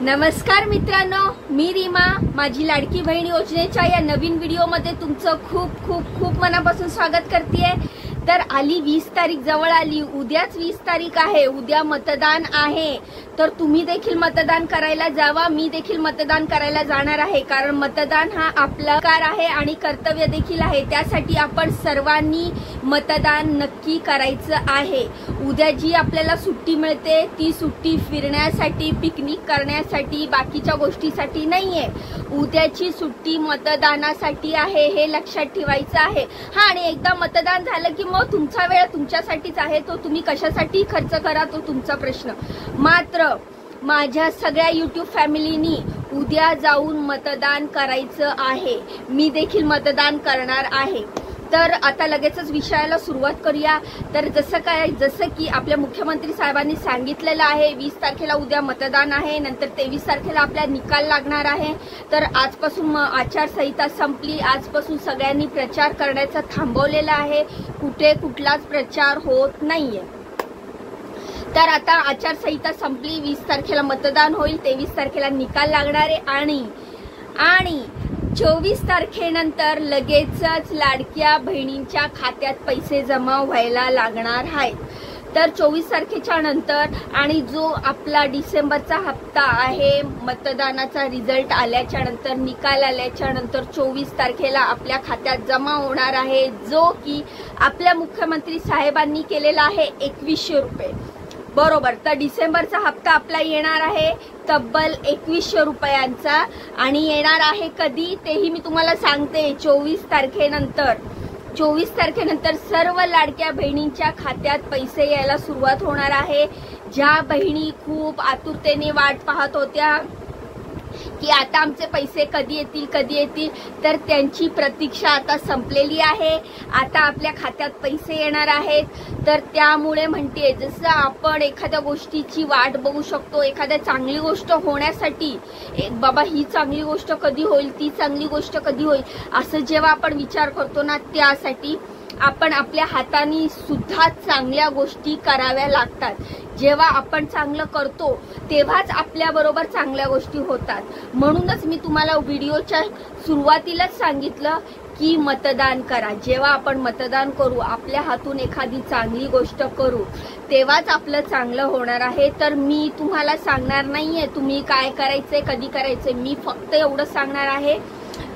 नमस्कार मित्रांनो, मी रीमा माझी लाडकी बहीण योजनेच्या या नवीन व्हिडिओमध्ये तुमचं खूप खूप खूप मनापासून स्वागत करतेय। तर आली 20 तारीख जवळ आली, उद्याच 20 तारीख आहे, उद्या मतदान आहे। तर तुम्ही देखील मतदान करायला जावा, मी देखील मतदान करायला जाणार आहे। कारण मतदान हा आपला अधिकार आहे आणि कर्तव्य देखील आहे। त्यासाठी आपण सर्वांनी मतदान नक्की करायचं आहे। उद्या जी आपल्याला सुट्टी मिळते ती सुट्टी फिरण्यासाठी, पिकनिक करण्यासाठी, बाकीच्या गोष्टीसाठी नाहीये। उद्याची सुट्टी मतदानासाठी आहे, हे लक्षात ठेवायचं आहे। हा, आणि एकदा मतदान झालं की मग तुमचा वेळ तुमच्यासाठीच आहे, तो तुम्ही कशासाठी खर्च करा तो तुमचा प्रश्न। मात्र माझ्या सगळ्या YouTube फॅमिलीनी उद्या जाऊन मतदान करायचं आहे। मी देखील मतदान करणार आहे। तर आता लगेचच विषयाला सुरुवात करूया। तर जसं की आपल्या मुख्यमंत्री साहेबांनी सांगितलेलं आहे, 20 तारखेला उद्या मतदान आहे, नंतर 23 तारखेला आपला निकाल लागणार आहे। तर आजपासून आचारसंहिता संपली, आजपासून सगळ्यांनी प्रचार करण्याचं थांबवलेलं आहे, कुठे कुठलाच प्रचार होत नाहीये। तर आता आचारसंहिता संपली, 20 तारखेला मतदान होईल, 23 तारखेला निकाल लागणार आहे आणि 24 तारखेनंतर लगेचच लाडक्या बहिणींच्या खात्यात पैसे जमा व्हायला लागणार आहेत। तर 24 तारखेच्या नंतर आणि जो आपला डिसेंबरचा हप्ता आहे, मतदानाचा रिझल्ट आल्याच्या नंतर, निकाल आल्याच्या नंतर 24 तारखेला आपल्या खात्यात जमा होणार आहे, जो की आपल्या मुख्यमंत्री साहेबांनी केलेला आहे 2100 रुपये बरोबर। तर डिसेंबरचा हप्ता आपला येणार आहे तब्बल 2100 रुपयांचा आणि येणार आहे कधी तेही मी तुम्हाला सांगते, 24 तारखेनंतर। 24 तारखेनंतर सर्व लाडक्या बहिणींच्या खात्यात पैसे यायला सुरुवात होणार आहे। ज्या बहिणी खूप आतुरतेने वाट पाहत होत्या की आता आमचे पैसे कधी येतील, तर त्यांची प्रतीक्षा आता संपलेली आहे। आता आपल्या खात्यात पैसे येणार आहेत। तर त्यामुळे म्हणते, जसं आपण एखाद्या गोष्टीची वाट बघू शकतो, एखाद्या चांगली गोष्ट होण्यासाठी, बाबा ही चांगली गोष्ट कधी होईल, ती चांगली गोष्ट कधी होईल, असं जेव्हा आपण विचार करतो ना, त्यासाठी आपण आपल्या हाताने सुद्धा चांगल्या गोष्टी कराव्या लागतात। जेव्हा आपण चांगलं करतो तेव्हाच आपल्या बरोबर चांगल्या गोष्टी होतात। म्हणूनच मी तुम्हाला व्हिडिओच्या सुरुवातीलाच सांगितलं की मतदान करा। जेव्हा आपण मतदान करू, आपल्या हातून एखादी चांगली गोष्ट करू, तेव्हाच आपलं चांगलं होणार आहे। तर मी तुम्हाला सांगणार नाहीये तुम्ही काय करायचंय, कधी करायचंय, मी फक्त एवढं सांगणार आहे,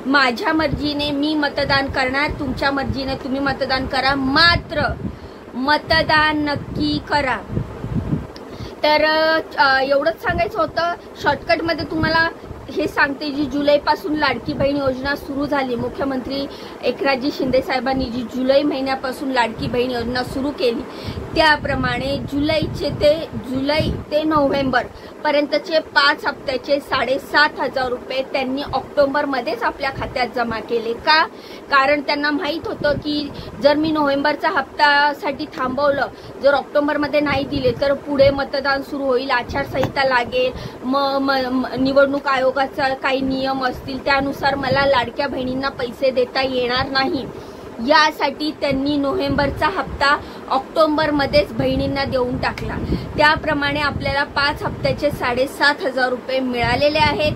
माझ्या मर्जीने मी मतदान करणार, तुमच्या मर्जीने तुम्ही मतदान करा, मात्र मतदान नक्की करा। तर एवढंच सांगायचं होतं। शॉर्टकटमध्ये तुम्हाला हे सांगते, जी जुलैपासून लाडकी बहीण योजना सुरू झाली, मुख्यमंत्री एकनाथजी शिंदे साहेबांनी जी जुलै महिन्यापासून लाडकी बहीण योजना सुरू केली, त्याप्रमाणे जुलै ते नोव्हेंबर पर्यंतचे 5 हप्त्याचे 7500 रुपये त्यांनी ऑक्टोबरमध्येच आपल्या खात्यात जमा केले। का? कारण त्यांना माहित होतं की जर मी नोव्हेंबरचा हप्त्यासाठी थांबवलं, जर ऑक्टोबरमध्ये नाही दिले तर पुढे मतदान सुरू होईल, आचारसंहिता लागेल, निवडणूक आयोगाचा काही नियम असतील, त्यानुसार मला लाडक्या बहिणींना पैसे देता येणार नाही। यासाठी त्यांनी नोव्हेंबरचा हप्ता ऑक्टोबरमध्येच बहिणींना देऊन टाकला। त्याप्रमाणे आपल्याला 5 हप्त्याचे 7500 रुपये मिळालेले आहेत।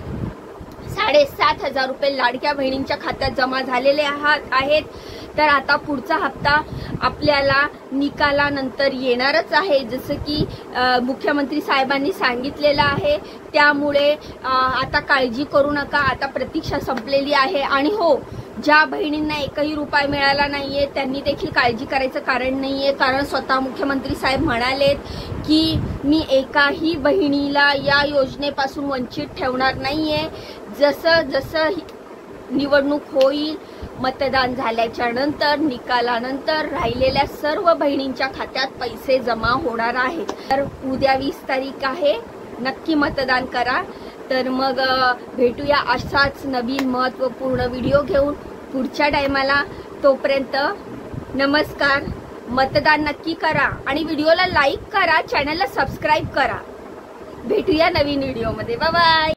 7500 रुपये लाडक्या बहिणींच्या खात्यात जमा झालेले आहेत। तर आता पुढचा हप्ता आपल्याला निकालानंतर येणारच आहे, जसं की मुख्यमंत्री साहेबांनी सांगितलेलं आहे। त्यामुळे आता काळजी करू नका, आता प्रतीक्षा संपलेली आहे। आणि हो, ज्या बहिणींना एकही रुपया मिळाला नाहीये त्यांनी देखील काळजी करायचं कारण नाहीये, कारण स्वतः मुख्यमंत्री साहेब म्हणालेत की मी एकाही बहिणीला या योजनेपासून वंचित ठेवणार नाहीये। जसं निवडणूक होईल, मतदान झाल्याच्या नंतर, निकालानंतर राहिलेल्या सर्व बहिणींच्या खात्यात पैसे जमा होणार आहेत। तर उद्या 20 तारीख आहे, नक्की मतदान करा। तर मग भेटूया असाच नवीन महत्त्वपूर्ण व्हिडिओ घेऊन पुढच्या टायमाला। तोपर्यंत नमस्कार, मतदान नक्की करा आणि व्हिडिओला लाईक करा, चॅनलला सबस्क्राईब करा। भेटूया नवीन व्हिडिओमध्ये, बाय बाय।